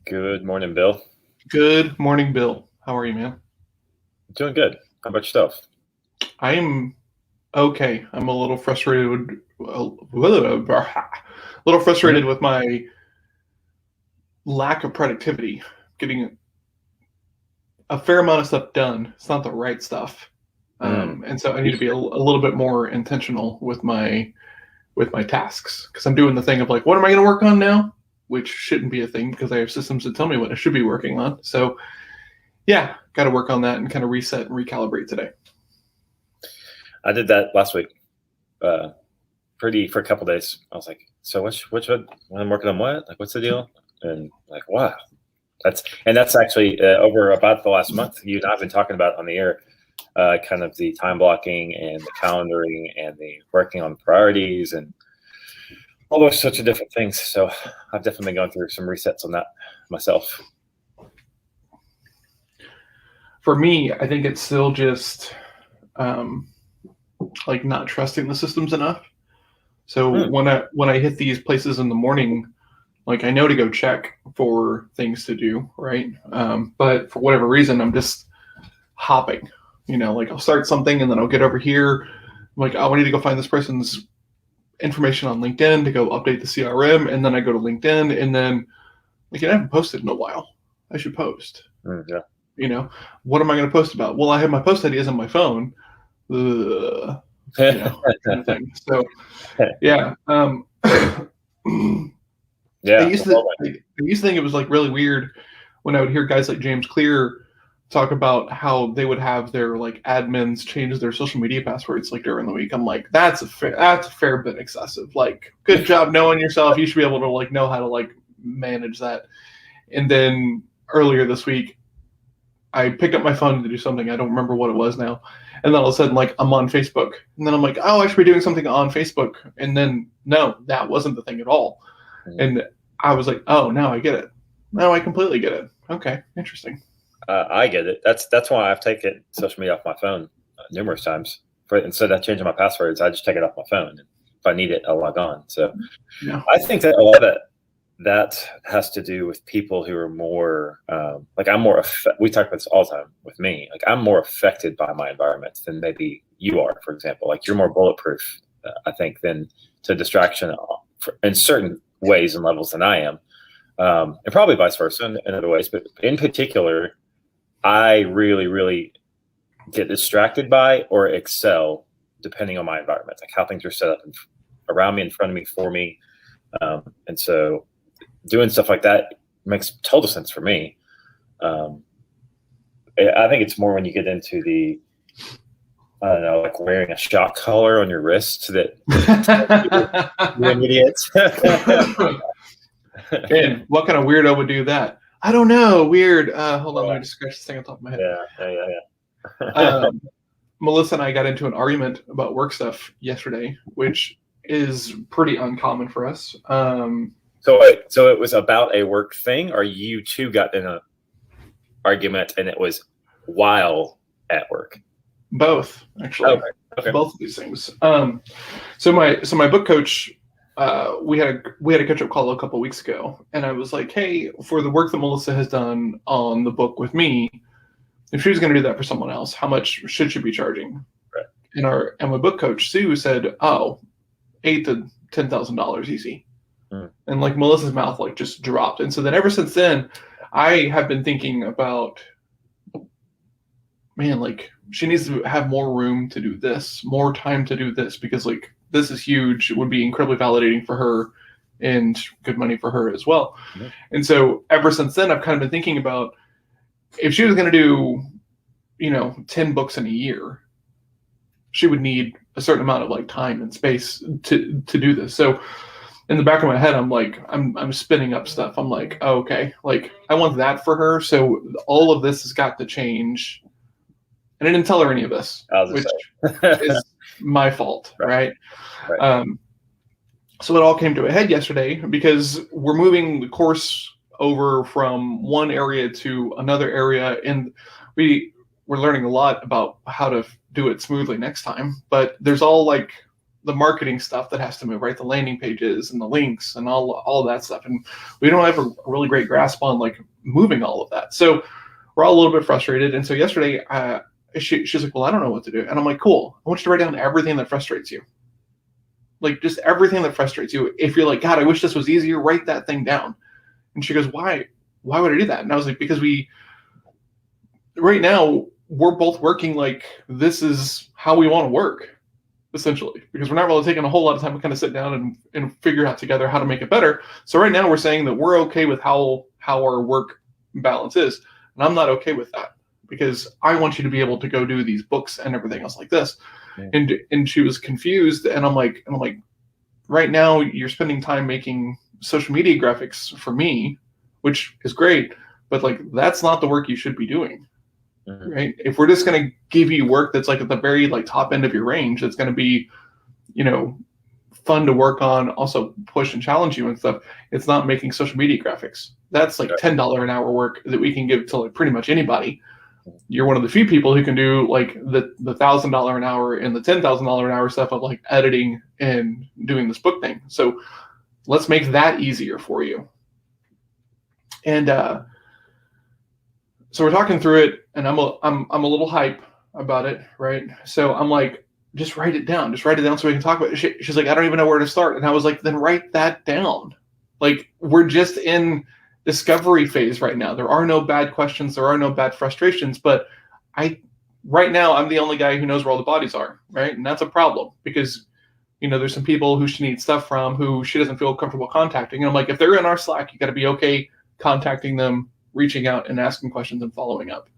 Good morning, Bill. Good morning, Bill. How are you, man? Doing good. How about yourself? I am okay. I'm a little frustrated. A little Mhm. frustrated with my lack of productivity. Getting a fair amount of stuff done. It's not the right stuff, Mm. and so I need to be a little bit more intentional with my tasks because I'm doing the thing of like, what am I going to work on now? Which shouldn't be a thing because I have systems that tell me what I should be working on. So yeah, got to work on that and kind of reset and recalibrate today. I did that last week. Uh, for a couple days. I was like, so which one? When I'm working on what? Like, what's the deal? And like, wow, that's actually over about the last month. You and I've been talking about on the air, kind of the time blocking and the calendaring and the working on priorities and all those sorts of different things. So I've definitely been going through some resets on that myself. For me, I think it's still just um, like not trusting the systems enough. So Hmm. when I hit these places in the morning, like I know to go check for things to do, right? But for whatever reason, I'm just hopping. Like I'll start something and then I'll get over here. I'm like, oh, I need to go find this person's information on LinkedIn to go update the CRM, and then I go to LinkedIn, and then like I haven't posted in a while. I should post. Yeah. What am I going to post about? Well, I have my post ideas on my phone. Ugh, kind of thing. So yeah. I Yeah. used to I used to think it was like really weird when I would hear guys like James Clear talk about how they would have their like admins change their social media passwords like during the week. I'm like, that's a fair bit excessive. Like, good job knowing yourself. You should be able to like know how to like manage that. And then earlier this week, I picked up my phone to do something. I don't remember what it was now. And then all of a sudden, like, I'm on Facebook. And then I'm like, oh, I should be doing something on Facebook. And then, no, that wasn't the thing at all. Mm. And I was like, oh, now I get it. Now I completely get it. Okay, interesting. I get it. That's why I've taken social media off my phone numerous times. Instead of changing my passwords, I just take it off my phone. And if I need it, I'll log on. So Yeah. I think that a lot of that has to do with people who are more like I'm more. We talk about this all the time with me. Like I'm more affected by my environment than maybe you are. For example, like you're more bulletproof, I think, than to distraction in certain ways and levels than I am, and probably vice versa in other ways. But in particular, I really, really get distracted by or excel depending on my environment, like how things are set up around me, in front of me, for me. And so doing stuff like that makes total sense for me. Um, I think it's more when you get into the, I don't know, like wearing a shock collar on your wrist that you're an idiot. And what kind of weirdo would do that? I don't know. Weird. Hold on, let me just scratch this thing on top of my head. Yeah. Melissa and I got into an argument about work stuff yesterday, which is pretty uncommon for us. So it was about a work thing, or you two got in an argument and it was while at work? Both, actually. Okay. Both of these things. So my book coach, we had a catch up call a couple of weeks ago, and I was like, hey, for the work that Melissa has done on the book with me, if she was going to do that for someone else, how much should she be charging? Right. And my book coach Sue said, oh, $8,000 to $10,000 easy. And like Melissa's mouth like just dropped. And so then ever since then, I have been thinking about, man, like she needs to have more room to do this, more time to do this, because like this is huge. It would be incredibly validating for her and good money for her as well. Mm-hmm. And so ever since then, I've kind of been thinking about if she was going to do, 10 books in a year, she would need a certain amount of like time and space to do this. So in the back of my head, I'm like, I'm spinning up stuff. I'm like, oh, okay, like I want that for her. So all of this has got to change. And I didn't tell her any of this, which is my fault, right? So it all came to a head yesterday because we're moving the course over from one area to another area, and we're learning a lot about how to do it smoothly next time. But there's the marketing stuff that has to move, right? The landing pages and the links and all of that stuff. And we don't have a really great grasp on like moving all of that. So we're all a little bit frustrated. And so yesterday, she's like, well, I don't know what to do. And I'm like, cool. I want you to write down everything that frustrates you. Like just everything that frustrates you. If you're like, God, I wish this was easier, write that thing down. And she goes, why would I do that? And I was like, because right now we're both working like this is how we want to work, essentially, because we're not really taking a whole lot of time to kind of sit down and figure out together how to make it better. So right now we're saying that we're okay with how our work balance is. And I'm not okay with that because I want you to be able to go do these books and everything else like this. Yeah. And she was confused. And I'm like, right now you're spending time making social media graphics for me, which is great, but like, that's not the work you should be doing. Mm-hmm. Right. If we're just going to give you work that's like at the very like top end of your range, that's going to be, fun to work on, also push and challenge you and stuff. It's not making social media graphics. That's like $10 an hour work that we can give to like pretty much anybody. You're one of the few people who can do like the $1,000 an hour and the $10,000 an hour stuff of like editing and doing this book thing. So let's make that easier for you. And so we're talking through it, and I'm a little hype about it, right? So I'm like, just write it down. Just write it down so we can talk about it. She's like, I don't even know where to start. And I was like, then write that down. Like, we're just in discovery phase right now. There are no bad questions. There are no bad frustrations. But right now, I'm the only guy who knows where all the bodies are, right? And that's a problem because, there's some people who she needs stuff from who she doesn't feel comfortable contacting. And I'm like, if they're in our Slack, you got to be okay contacting them, reaching out and asking questions and following up.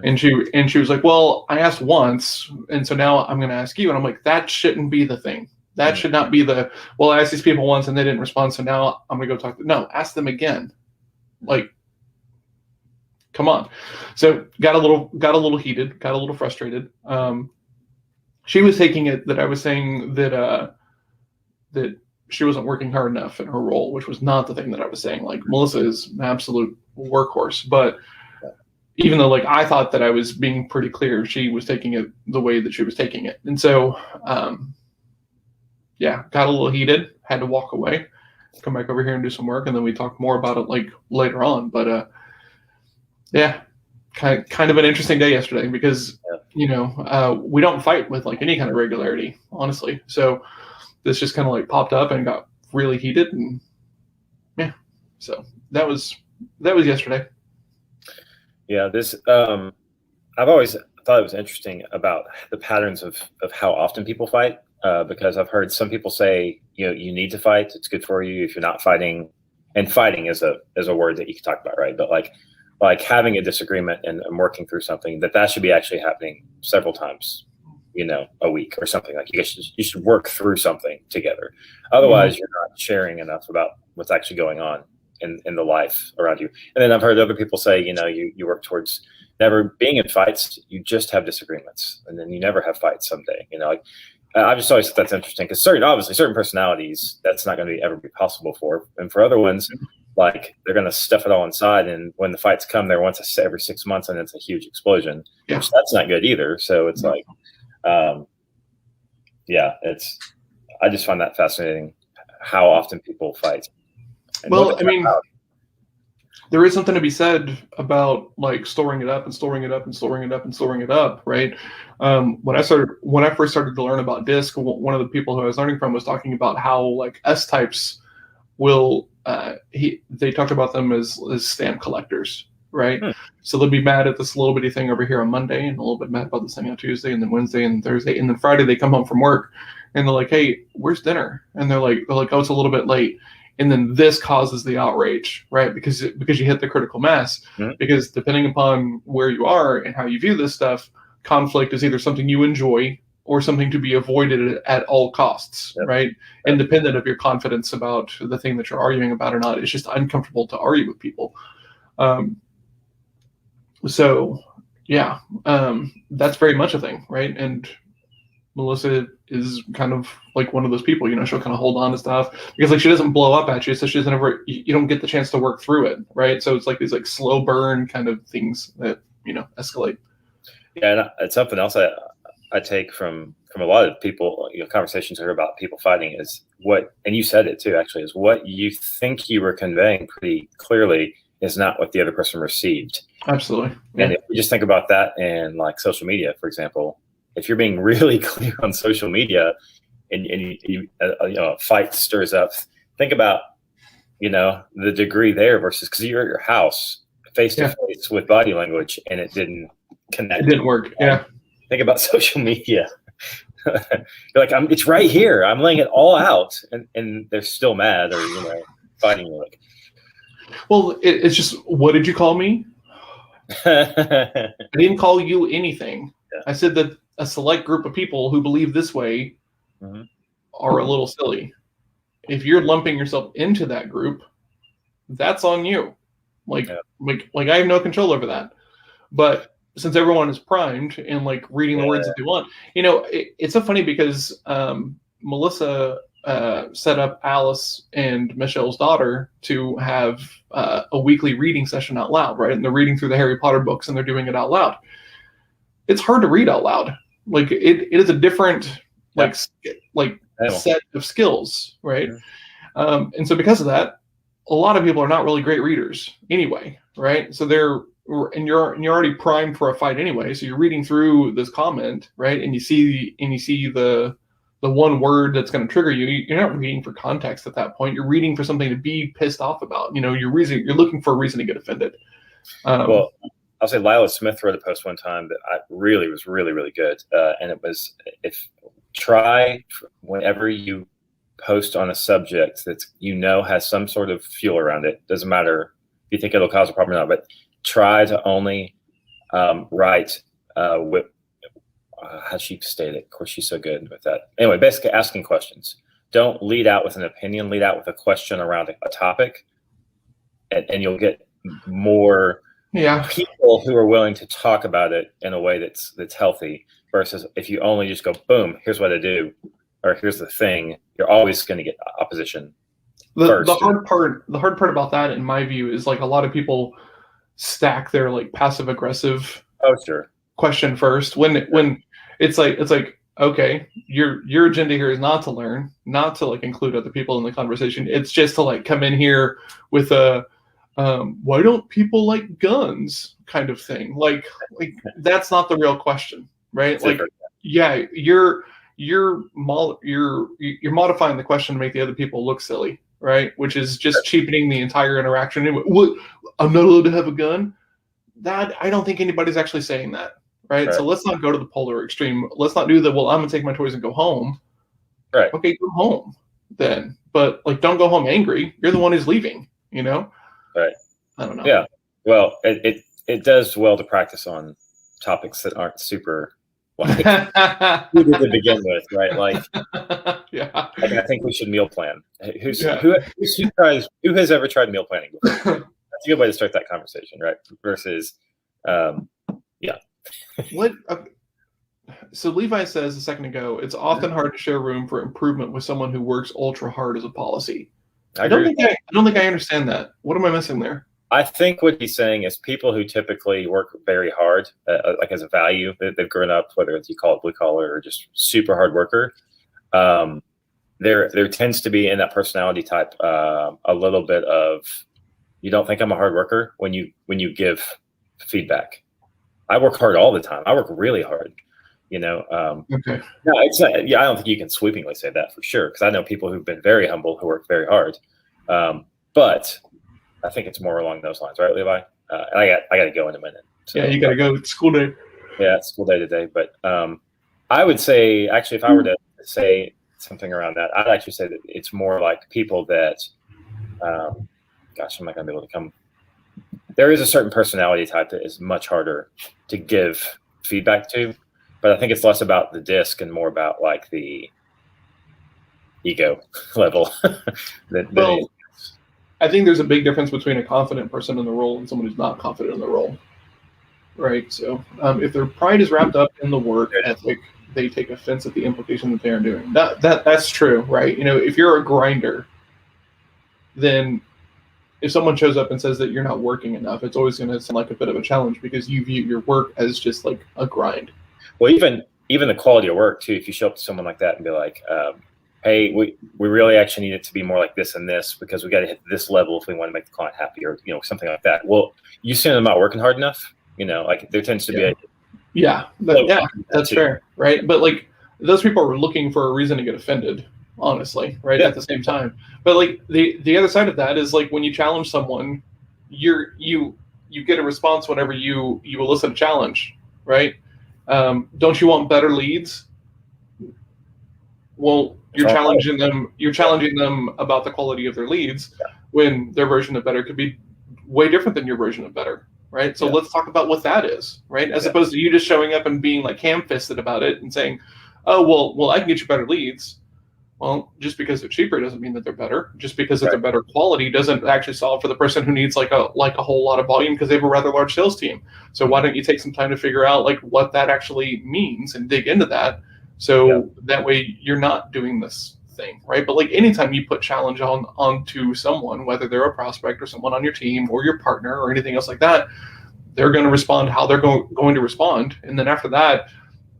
And she was like, well, I asked once, and so now I'm going to ask you. And I'm like, that shouldn't be the thing. That should not be well, I asked these people once and they didn't respond, so now I'm going to go talk to them. No, ask them again. Like, come on. So got a little heated, got a little frustrated. She was taking it that I was saying that she wasn't working hard enough in her role, which was not the thing that I was saying. Like, Melissa is an absolute workhorse, but even though like I thought that I was being pretty clear, she was taking it the way that she was taking it. And so, got a little heated, had to walk away, come back over here and do some work. And then we talked more about it like later on, but kind of an interesting day yesterday because, we don't fight with like any kind of regularity, honestly. So this just kind of like popped up and got really heated. And so that was yesterday. Yeah, this I've always thought it was interesting about the patterns of how often people fight, because I've heard some people say, you need to fight. It's good for you if you're not fighting. And fighting is a word that you can talk about, right? But like having a disagreement and working through something, that should be actually happening several times, a week or something. Like you should work through something together. Otherwise, you're not sharing enough about what's actually going on in the life around you. And then I've heard other people say, you work towards never being in fights. You just have disagreements, and then you never have fights someday. I just always thought that's interesting because certain personalities, that's not going to ever be possible for, and for other ones, like they're going to stuff it all inside. And when the fights come, they're once every 6 months, and it's a huge explosion. Yeah. Which that's not good either. So it's like, I just find that fascinating how often people fight. Well, I mean, there is something to be said about like storing it up and storing it up and storing it up and storing it up, right? When I first started to learn about DISC, one of the people who I was learning from was talking about how like S types will they talk about them as stamp collectors, right? So they'll be mad at this little bitty thing over here on Monday and a little bit mad about this thing on Tuesday and then Wednesday and Thursday and then Friday they come home from work and they're like, hey, where's dinner? And they're like, oh, it's a little bit late. And then this causes the outrage, right? Because you hit the critical mass. Mm-hmm. Because depending upon where you are and how you view this stuff, conflict is either something you enjoy or something to be avoided at all costs, right? Yep. Independent of your confidence about the thing that you're arguing about or not. It's just uncomfortable to argue with people. That's very much a thing, right? And Melissa is kind of like one of those people, she'll kind of hold on to stuff because like she doesn't blow up at you. So she doesn't ever, you don't get the chance to work through it. Right. So it's like these like slow burn kind of things that, escalate. Yeah. And it's something else I take from a lot of people, conversations I hear about people fighting is what, and you said it too, actually, is what you think you were conveying pretty clearly is not what the other person received. Absolutely. Yeah. And if you just think about that in like social media, for example, if you're being really clear on social media and a fight stirs up, think about, the degree there versus, because you're at your house face to face with body language and it didn't connect. It didn't work. Yeah. Think about social media. You're like, it's right here. I'm laying it all out, and they're still mad or fighting you. Like, well, it's just, what did you call me? I didn't call you anything. Yeah. I said that a select group of people who believe this way are a little silly. If you're lumping yourself into that group, that's on you. Like I have no control over that. But since everyone is primed and like reading the words that they want, it's so funny because Melissa set up Alice and Michelle's daughter to have a weekly reading session out loud, right? And they're reading through the Harry Potter books and they're doing it out loud. It's hard to read out loud. Like it is a different set of skills, right? And so because of that, a lot of people are not really great readers anyway, right? So you're already primed for a fight anyway. So you're reading through this comment, right? And you see the one word that's going to trigger you. You're not reading for context at that point. You're reading for something to be pissed off about. You're looking for a reason to get offended. Well, I'll say Lila Smith wrote a post one time that was really, really good. And it was, try whenever you post on a subject that has some sort of fuel around it. Doesn't matter if you think it'll cause a problem or not, but try to only write with how she stated. Of course, she's so good with that. Anyway, basically asking questions. Don't lead out with an opinion. Lead out with a question around a topic, and you'll get more people who are willing to talk about it in a way that's healthy. Versus if you only just go, boom, here's what I do, or here's the thing, you're always going to get opposition. The hard part about that, in my view, is like a lot of people stack their like passive aggressive question first when it's like okay, your agenda here is not to learn, not to like include other people in the conversation. It's just to like come in here with a why don't people like guns kind of thing. Like that's not the real question, right? Like you're modifying the question to make the other people look silly, right? Which is just cheapening the entire interaction. What? I'm not allowed to have a gun? That I don't think anybody's actually saying that, right? So let's not go to the polar extreme. Let's not do the, well, I'm gonna take my toys and go home. Right. Okay, go home then. But like, don't go home angry. You're the one who's leaving, Right. I don't know. Yeah. Well, it does well to practice on topics that aren't super like to begin with, right? Like, like I think we should meal plan. Who has ever tried meal planning before? That's a good way to start that conversation, right? Versus, what? So Levi says a second ago, it's often hard to share room for improvement with someone who works ultra hard as a policy. I don't think I understand that. What am I missing there? I think what he's saying is people who typically work very hard, like as a value, they've grown up, whether it's you call it blue collar or just super hard worker. There tends to be in that personality type a little bit of, you don't think I'm a hard worker when you give feedback. I work hard all the time. I work really hard. Okay. No, it's not, I don't think you can sweepingly say that for sure, because I know people who've been very humble who work very hard. But I think it's more along those lines, right, Levi? I got to go in a minute. So, you got to go. It's school day. Yeah, it's school day today. But I would say, actually, if I were to say something around that, I'd actually say that it's more like people that, I'm not going to be able to come. There is a certain personality type that is much harder to give feedback to, but I think it's less about the disc and more about like the ego level. I think there's a big difference between a confident person in the role and someone who's not confident in the role, right? So if their pride is wrapped up in the work ethic, they take offense at the implication that they are doing. That's true, right? If you're a grinder, then if someone shows up and says that you're not working enough, it's always going to sound like a bit of a challenge because you view your work as just like a grind. Well, even even the quality of work too. If you show up to someone like that and be like, hey, we really actually need it to be more like this and this because we got to hit this level if we want to make the client happy, or something like that. Well, you send them out working hard enough, like there tends to be that's fair, right? But like those people are looking for a reason to get offended, honestly, right? At the same time, but like the other side of that is like when you challenge someone, you get a response whenever you elicit a challenge, right? Don't you want better leads? Well, you're challenging them about the quality of their leads when their version of better could be way different than your version of better, right? So let's talk about what that is, right? As opposed to you just showing up and being like ham-fisted about it and saying, oh, well, I can get you better leads. Well, just because they're cheaper doesn't mean that they're better. Just because that they're better quality doesn't actually solve for the person who needs like a whole lot of volume because they have a rather large sales team. So why don't you take some time to figure out like what that actually means and dig into that? So that way you're not doing this thing, right? But like anytime you put challenge onto someone, whether they're a prospect or someone on your team or your partner or anything else like that, they're going to respond how they're going to respond. And then after that,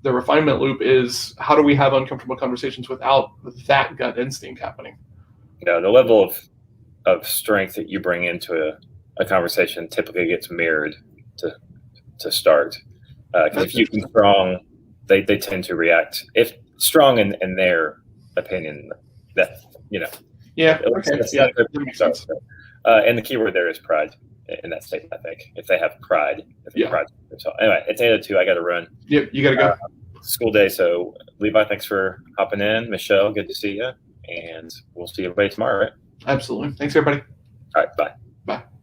the refinement loop is how do we have uncomfortable conversations without that gut instinct happening? The level of strength that you bring into a conversation typically gets mirrored to start. Because if you can strong, they tend to react. If strong in their opinion, that that makes sense. And the key word there is pride in that statement. I think if they have pride, pride. So anyway, it's 8:02. I got to run. Yep, you got to go. School day. So Levi, thanks for hopping in. Michelle, good to see you, and we'll see everybody tomorrow. Right? Absolutely. Thanks, everybody. All right. Bye.